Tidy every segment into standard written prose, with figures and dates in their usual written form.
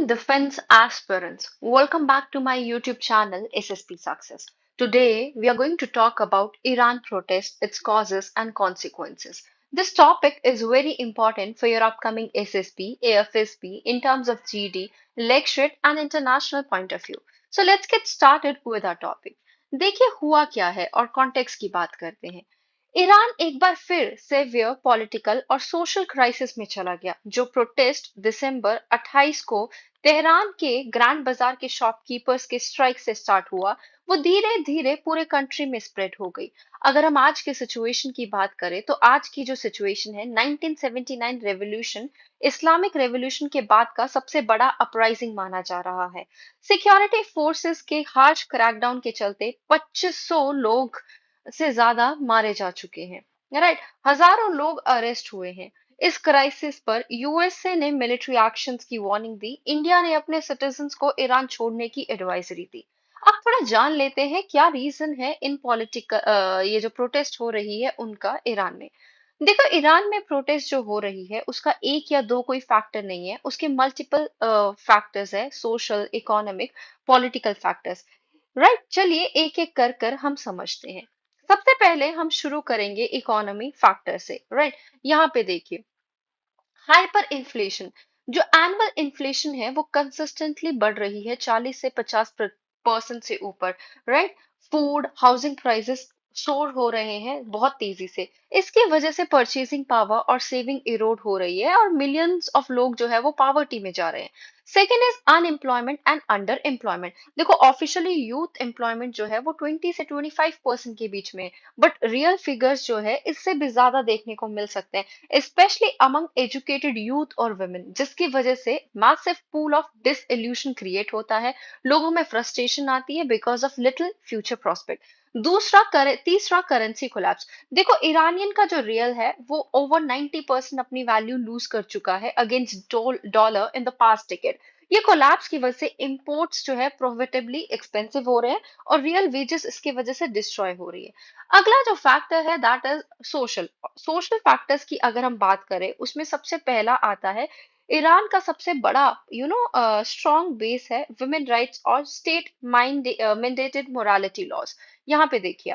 defense aspirants. Welcome back to my YouTube channel SSP Success. Today, we are going to talk about Iran protest, its causes and consequences. This topic is very important for your upcoming SSP, AFSP in terms of GD, lecturate and international point of view. So let's get started with our topic. देखिए हुआ क्या है और context की बात करते हैं। Iran एक बार फिर सेवियर पॉलिटिकल और सोशल क्राइसिस में चला गया जो प्रोटेस्ट दिसंबर 28 को तेहरान के ग्रैंड बाजार के शॉपकीपर्स के स्ट्राइक से स्टार्ट हुआ। वो धीरे धीरे पूरे कंट्री में स्प्रेड हो गई। अगर हम आज के सिचुएशन की बात करें तो आज की जो सिचुएशन है 1979 रेवोल्यूशन इस्लामिक रेवोल्यूशन के बाद का सबसे बड़ा अपराइजिंग माना जा रहा है। सिक्योरिटी फोर्सेस के हार्श क्रैकडाउन के चलते 2500 लोग से ज्यादा मारे जा चुके हैं। राइट, हजारों लोग अरेस्ट हुए हैं। इस क्राइसिस पर यूएसए ने मिलिट्री एक्शंस की वार्निंग दी। इंडिया ने अपने सिटीजन्स को ईरान छोड़ने की एडवाइजरी दी। अब थोड़ा जान लेते हैं क्या रीजन है इन पॉलिटिकल ये जो प्रोटेस्ट हो रही है उनका ईरान में। देखो, ईरान में प्रोटेस्ट जो हो रही है उसका एक या दो कोई फैक्टर नहीं है, उसके मल्टीपल फैक्टर्स है, social, economic, political factors. Right, चलिए एक एक कर कर हम समझते हैं। सबसे पहले हम शुरू करेंगे इकोनॉमी फैक्टर से। राइट, यहाँ पे देखिए, हाइपर इन्फ्लेशन। जो एनुअल इन्फ्लेशन है वो कंसिस्टेंटली बढ़ रही है 40 से 50% से ऊपर। राइट, फूड हाउसिंग प्राइसेस सोर हो रहे हैं बहुत तेजी से। इसकी वजह से परचेसिंग पावर और सेविंग इरोड हो रही है और मिलियंस ऑफ लोग जो है वो पावर्टी में जा रहे हैं। Second is unemployment and under employment. देखो, ऑफिशियली यूथ एम्प्लॉयमेंट जो है वो 20 से 25% के बीच में है, बट रियल फिगर्स जो है इससे भी ज्यादा देखने को मिल सकते हैं, स्पेशली अमंग एजुकेटेड यूथ और वुमेन, जिसकी वजह से मैसिव पूल ऑफ डिसइल्यूशन क्रिएट होता है। लोगों में फ्रस्ट्रेशन आती है because of little future prospect. तीसरा करेंसी कोलैप्स। देखो, ईरानियन का जो रियल है वो ओवर 90% अपनी वैल्यू लूज कर चुका है against dollar in the past decade. ये कोलैप्स की वजह से इंपोर्ट्स जो है प्रोहिबिटिवली एक्सपेंसिव हो रहे हैं और रियल वेजेस इसकी वजह से डिस्ट्रॉय हो रही है। अगला जो फैक्टर है that is social. Social factors की अगर हम बात करें उसमें सबसे पहला आता है ईरान का सबसे बड़ा स्ट्रॉन्ग बेस है वुमेन राइट्स और स्टेट मैंडेटेड मोरालिटी लॉज। यहाँ पे देखिए,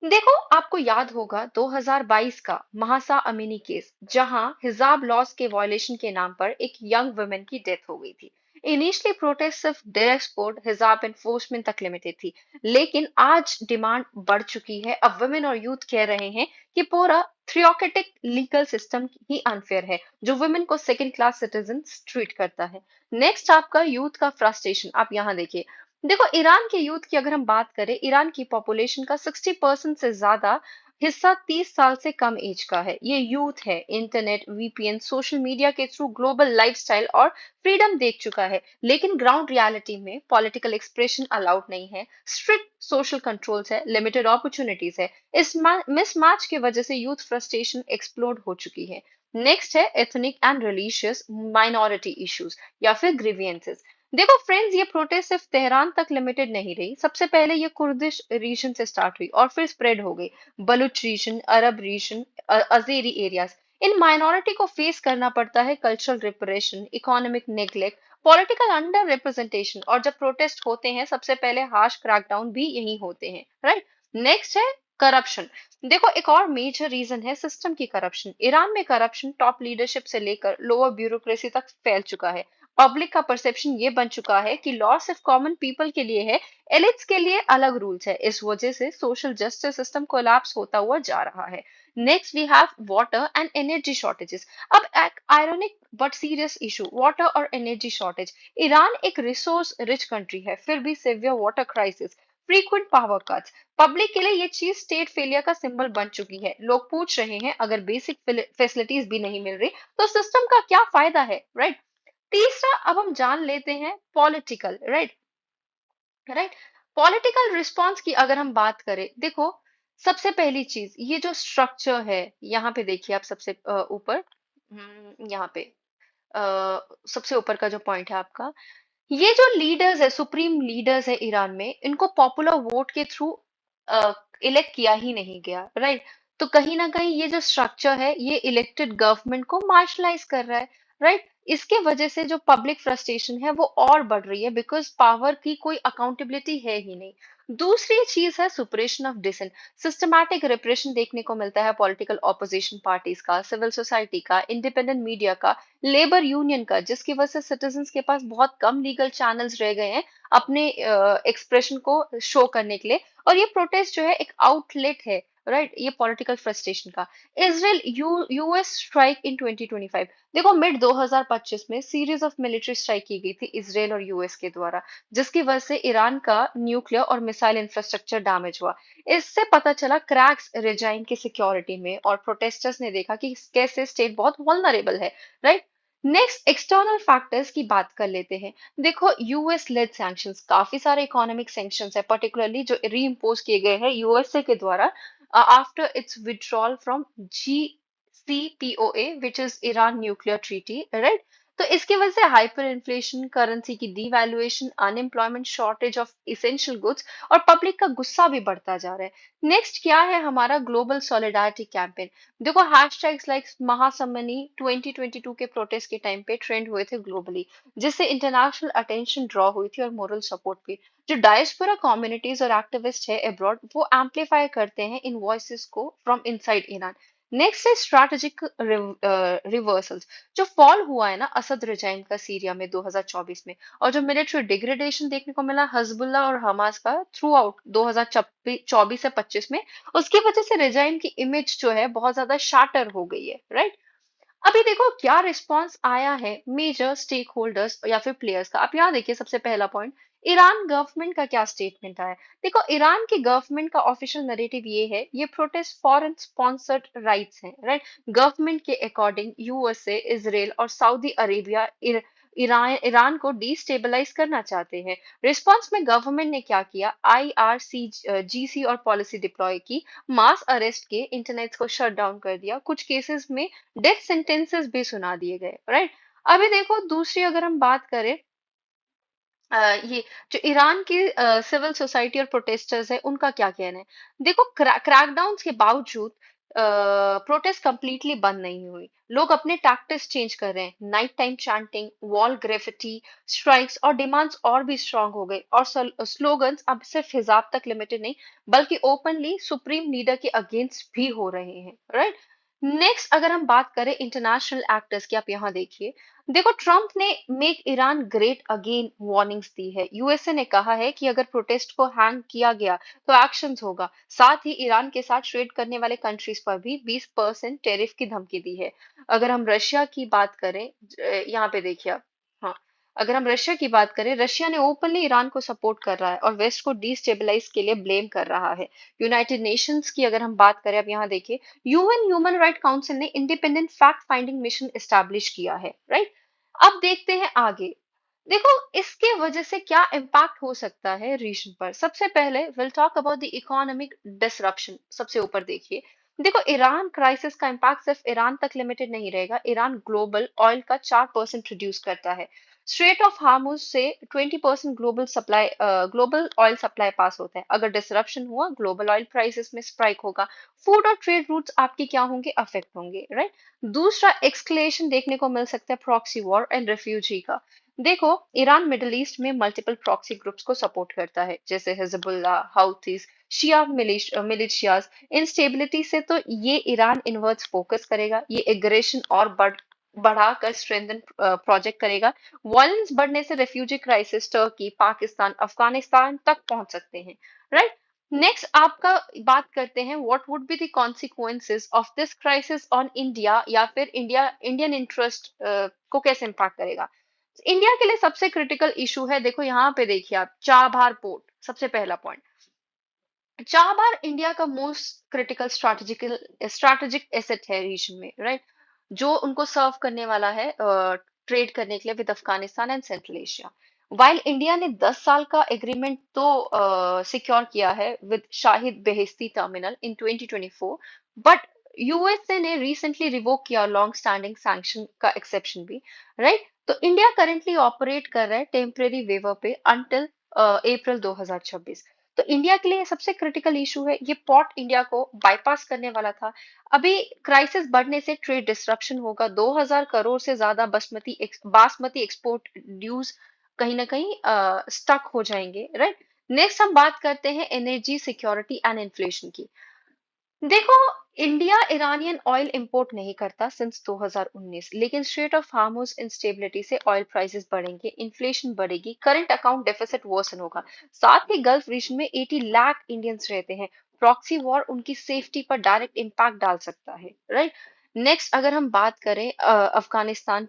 देखो आपको याद होगा 2022 का महासा अमीनी केस, जहां हिजाब लॉज के वायलेशन के नाम पर एक यंग वुमेन की डेथ हो गई थी। इनिशियली प्रोटेस्ट सिर्फ ड्रेस कोड हिजाब एनफोर्समेंट तक लिमिटेड थी, लेकिन आज डिमांड बढ़ चुकी है। अब वुमेन और यूथ कह रहे हैं कि पूरा थ्रियोक्रेटिक लीगल सिस्टम ही अनफेयर है जो वुमेन को सेकंड क्लास सिटीजन ट्रीट करता है। नेक्स्ट आपका यूथ का फ्रस्ट्रेशन, आप यहाँ देखिए। देखो, ईरान के यूथ की अगर हम बात करें, ईरान की पॉपुलेशन का 60% से ज्यादा हिस्सा 30 साल से कम एज का है। ये यूथ है इंटरनेट, वीपीएन, सोशल मीडिया के थ्रू ग्लोबल लाइफस्टाइल और फ्रीडम देख चुका है, लेकिन ग्राउंड रियलिटी में पॉलिटिकल एक्सप्रेशन अलाउड नहीं है, स्ट्रिक्ट सोशल कंट्रोल्स है, लिमिटेड अपॉर्चुनिटीज है। इस मिसमैच की वजह से यूथ फ्रस्ट्रेशन एक्सप्लोड हो चुकी है। नेक्स्ट है ethnic and religious minority issues या फिर ग्रीवियंसेस। देखो फ्रेंड्स, ये प्रोटेस्ट सिर्फ तेहरान तक लिमिटेड नहीं रही। सबसे पहले ये कुर्दिश रीजन से स्टार्ट हुई और फिर स्प्रेड हो गई Baloch region, Arab region, Azeri areas. इन माइनॉरिटी को फेस करना पड़ता है cultural repression, economic neglect, political underrepresentation, और जब प्रोटेस्ट होते हैं सबसे पहले हार्श क्रैकडाउन भी यही होते हैं। राइट, नेक्स्ट है करप्शन। देखो, एक और मेजर रीजन है सिस्टम की करप्शन। ईरान में करप्शन टॉप लीडरशिप से लेकर लोअर ब्यूरोक्रेसी तक फैल चुका है। पब्लिक का परसेप्शन ये बन चुका है कि लॉ सिर्फ कॉमन पीपल के लिए है, एलिट्स के लिए अलग रूल्स है। इस वजह से सोशल जस्टिस सिस्टम कोलैप्स होता हुआ जा रहा है। Next we have water and energy shortages. अब एक ironic but serious issue, water और एनर्जी शॉर्टेज। ईरान एक रिसोर्स रिच कंट्री है, फिर भी severe water crisis, frequent power cuts. Public के लिए ये चीज स्टेट फेलियर का सिंबल बन चुकी है। लोग पूछ रहे हैं अगर बेसिक फैसिलिटीज भी नहीं मिल रही तो सिस्टम का क्या फायदा है। राइट, तीसरा अब हम जान लेते हैं political. Right, right, political response की अगर हम बात करें, देखो सबसे पहली चीज ये जो स्ट्रक्चर है, यहाँ पे देखिए आप सबसे ऊपर, यहाँ पे सबसे ऊपर का जो पॉइंट है आपका, ये जो लीडर्स है, सुप्रीम लीडर्स है ईरान में, इनको पॉपुलर वोट के थ्रू इलेक्ट किया ही नहीं गया। राइट, तो कहीं ना कहीं ये जो स्ट्रक्चर है ये इलेक्टेड गवर्नमेंट को मार्शलाइज कर रहा है। राइट। इसके वजह से जो पब्लिक फ्रस्ट्रेशन है वो और बढ़ रही है, बिकॉज पावर की कोई अकाउंटेबिलिटी है ही नहीं। दूसरी चीज है suppression of dissent. Systematic repression देखने को मिलता है पॉलिटिकल ऑपोजिशन पार्टीज का, सिविल सोसाइटी का, इंडिपेंडेंट मीडिया का, लेबर यूनियन का, जिसकी वजह से सिटीजन्स के पास बहुत कम लीगल चैनल्स रह गए हैं अपने एक्सप्रेशन को शो करने के लिए। और ये प्रोटेस्ट जो है एक आउटलेट है, राइट, ये पॉलिटिकल फ्रस्ट्रेशन का। Israel US strike in 2025। देखो मिड 2025 में सीरीज ऑफ मिलिट्री स्ट्राइक की गई थी इसराइल और यूएस के द्वारा, जिसकी वजह से ईरान का न्यूक्लियर और मिसाइल इंफ्रास्ट्रक्चर डैमेज हुआ। इससे पता चला क्रैक्स रेजाइन की सिक्योरिटी में, और प्रोटेस्टर्स ने देखा कि कैसे स्टेट बहुत वल्नरेबल है, राइट। नेक्स्ट एक्सटर्नल फैक्टर्स की बात कर लेते हैं। देखो यूएस लेड सैंक्शंस, काफी सारे इकोनॉमिक सैंक्शंस है, पर्टिकुलरली जो री इम्पोज किए गए हैं यूएसए के द्वारा after its withdrawal from GCPOA, which is Iran nuclear treaty, right? तो इसकी वजह से हाइपर इन्फ्लेशन, करेंसी की devaluation, unemployment, shortage of essential goods, और पब्लिक का गुस्सा भी बढ़ता जा रहा है। नेक्स्ट क्या है हमारा ग्लोबल सॉलिडारिटी कैंपेन। देखो हैशटैग्स लाइक महासम्मनी 2022 के प्रोटेस्ट के टाइम पे ट्रेंड हुए थे ग्लोबली, जिससे इंटरनेशनल अटेंशन ड्रॉ हुई थी और मोरल सपोर्ट भी। जो डायस्पोरा कम्युनिटीज और एक्टिविस्ट है अब्रॉड, वो एम्पलीफाई करते हैं इन वॉइसेस को फ्रॉम इनसाइड ईरान। नेक्स्ट है स्ट्रैटेजिक रिवर्सल्स। जो फॉल हुआ है ना असद रिजाइम का सीरिया में 2024 में, और जो मिलिट्री डिग्रेडेशन देखने को मिला हजबुल्ला और हमास का थ्रू आउट 2024 से 25 में, उसकी वजह से रिजाइम की इमेज जो है बहुत ज्यादा शाटर हो गई है, राइट। अभी देखो क्या रिस्पांस आया है मेजर स्टेक होल्डर्स या फिर प्लेयर्स का। आप यहाँ देखिए सबसे पहला पॉइंट, ईरान गवर्नमेंट का क्या स्टेटमेंट आया। देखो ईरान की गवर्नमेंट का ऑफिशियल नरेटिव ये है, ये प्रोटेस्ट फॉरेन स्पॉन्सर्ड राइट्स हैं, राइट। गवर्नमेंट के अकॉर्डिंग यूएसए, इसराइल और सऊदी अरेबिया ईरान को डिस्टेबलाइज करना चाहते हैं। रिस्पांस में गवर्नमेंट ने क्या किया, आईआरसी जीसी और पॉलिसी डिप्लॉय की, मास अरेस्ट के, इंटरनेट को शट डाउन कर दिया, कुछ केसेस में डेथ सेंटेंसेस भी सुना दिए गए, राइट। अभी देखो दूसरी अगर हम बात करें, ये जो ईरान की सिविल सोसाइटी और प्रोटेस्टर्स है उनका क्या कहना है। देखो क्रैकडाउन के बावजूद प्रोटेस्ट कंप्लीटली बंद नहीं हुई। लोग अपने टैक्टिक्स चेंज कर रहे हैं, night time chanting, wall graffiti, strikes और डिमांड्स और भी स्ट्रांग हो गए, और स्लोगन्स अब सिर्फ हिजाब तक लिमिटेड नहीं, बल्कि ओपनली सुप्रीम लीडर के अगेंस्ट भी हो रहे हैं, राइट। नेक्स्ट अगर हम बात करें इंटरनेशनल एक्टर्स की, आप यहाँ देखिए। देखो ट्रम्प ने make Iran great again warnings दी है। यूएसए ने कहा है कि अगर प्रोटेस्ट को हैंग किया गया तो एक्शंस होगा। साथ ही ईरान के साथ ट्रेड करने वाले कंट्रीज पर भी 20% टैरिफ की धमकी दी है। अगर हम रशिया की बात करें, यहाँ पे देखिए आप, हाँ, अगर हम रशिया की बात करें, रशिया ने ओपनली ईरान को सपोर्ट कर रहा है और वेस्ट को डिस्टेबलाइज के लिए ब्लेम कर रहा है। यूनाइटेड नेशंस की अगर हम बात करें, अब यहाँ देखिए, यूएन ह्यूमन राइट काउंसिल ने independent fact finding mission establish किया है, राइट। अब देखते हैं आगे। देखो इसके वजह से क्या इम्पैक्ट हो सकता है रीजन पर। सबसे पहले will talk about the economic disruption. सबसे ऊपर देखिए, देखो ईरान क्राइसिस का इम्पैक्ट सिर्फ ईरान तक लिमिटेड नहीं रहेगा। ईरान ग्लोबल ऑयल का 4% प्रोड्यूस करता है। स्ट्रेट ऑफ हार्मुज से 20% ग्लोबल ऑयल सप्लाई पास होता है। अगर डिसरप्शन हुआ, ग्लोबल ऑयल प्राइसेस में स्पाइक होगा, फूड और ट्रेड रूट्स आपके क्या होंगे, अफेक्ट होंगे, राइट। दूसरा एक्सक्लेशन देखने को मिल सकता है प्रॉक्सी वॉर एंड रेफ्यूजी का। देखो ईरान मिडिल ईस्ट में मल्टीपल प्रॉक्सी ग्रुप्स को सपोर्ट करता है, जैसे हिजबुल्ला, हाउथीज, शिया मिलिशियाज। इंस्टेबिलिटी से तो ये ईरान इनवर्ट्स फोकस करेगा, ये एग्रेशन और बढ़ाकर स्ट्रेंथन प्रोजेक्ट करेगा। वायलेंस बढ़ने से refugee crisis Turkey, Pakistan, Afghanistan तक पहुंच सकते हैं, राइट। नेक्स्ट आपका बात करते हैं, what would be the consequences of this crisis on India, या फिर इंडियन इंटरेस्ट को कैसे इम्पैक्ट करेगा। इंडिया के लिए सबसे क्रिटिकल इशू है, देखो यहाँ पे देखिए आप, चाबहार पोर्ट। सबसे पहला पॉइंट, चाबहार इंडिया का मोस्ट क्रिटिकल स्ट्रैटेजिक एसेट है रीजन में, राइट, जो उनको सर्व करने वाला है ट्रेड करने के लिए with Afghanistan and Central Asia. While India ने 10 साल का एग्रीमेंट तो सिक्योर किया है with Shahid Beheshti terminal in 2024, but USA ने रिसेंटली रिवोक किया लॉन्ग स्टैंडिंग सैंक्शन का एक्सेप्शन भी, राइट। तो इंडिया करेंटली ऑपरेट कर रहा है टेम्परेरी वेवर पे अंटिल अप्रैल 2026। तो इंडिया के लिए सबसे क्रिटिकल इशू है, ये पोर्ट इंडिया को बाईपास करने वाला था। अभी क्राइसिस बढ़ने से ट्रेड डिस्ट्रप्शन होगा, 2000 करोड़ से ज्यादा बासमती एक्सपोर्ट ड्यूज कहीं ना कहीं स्टक हो जाएंगे, राइट। नेक्स्ट हम बात करते हैं एनर्जी सिक्योरिटी एंड इन्फ्लेशन की। देखो, इंडिया ईरानियन ऑयल इंपोर्ट नहीं करता सिंस 2019, लेकिन स्ट्रेट ऑफ हार्मुज इंस्टेबिलिटी से ऑयल प्राइसेस बढ़ेंगे, इन्फ्लेशन बढ़ेगी, करंट अकाउंट डेफिसिट वर्सन होगा। साथ ही गल्फ रीजन में 80 लाख इंडियंस रहते हैं, प्रॉक्सी वॉर उनकी सेफ्टी पर डायरेक्ट इम्पैक्ट डाल सकता है, राइट। नेक्स्ट अगर हम बात करें अफगानिस्तान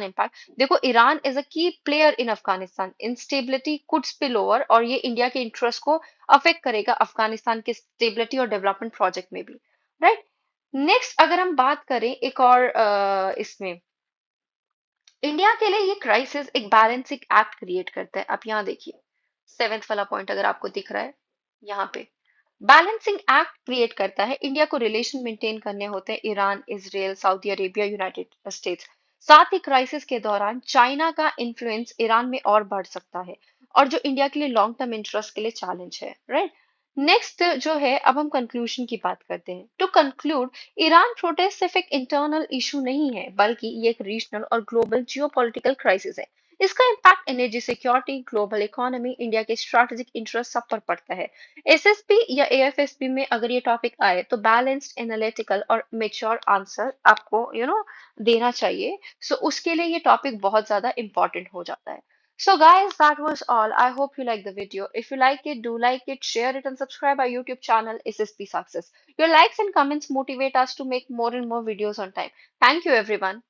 इम्पैक्ट, देखो ईरान इज अ की player in Afghanistan, instability could spill over और ये इंडिया के इंटरेस्ट को अफेक्ट करेगा अफगानिस्तान के स्टेबिलिटी और डेवलपमेंट प्रोजेक्ट में भी, राइट। नेक्स्ट अगर हम बात करें एक और इसमें इंडिया के लिए ये क्राइसिस एक बैलेंसिंग एक्ट क्रिएट करता है। आप यहाँ देखिए, सेवेंथ वाला पॉइंट अगर आपको दिख रहा है यहाँ पे, बैलेंसिंग एक्ट क्रिएट करता है। इंडिया को रिलेशन मेंटेन करने होते हैं Iran, Israel, Saudi Arabia, United states. साथ ही क्राइसिस के दौरान चाइना का इन्फ्लुएंस ईरान में और बढ़ सकता है, और जो इंडिया के लिए लॉन्ग टर्म इंटरेस्ट के लिए चैलेंज है, राइट। नेक्स्ट जो है, अब हम कंक्लूजन की बात करते हैं। टू कंक्लूड, ईरान प्रोटेस्ट सिर्फ एक इंटरनल इशू नहीं है, बल्कि ये एक रीजनल और ग्लोबल जियोपॉलिटिकल क्राइसिस है। इसका impact energy security, global economy, India के स्ट्रैटेजिक इंटरेस्ट सब पर पड़ता है। एसएसपी या एएफएसपी में अगर ये टॉपिक आए तो बैलेंस्ड, एनालिटिकल और मेच्योर आंसर आपको देना चाहिए। सो उसके लिए ये टॉपिक बहुत ज्यादा इंपॉर्टेंट हो जाता है। So guys, that was all. I hope you like the video. If you like it, do like it, share it, and subscribe our YouTube channel SSP Success. Your likes and comments motivate us to make more and more videos on time. Thank you everyone.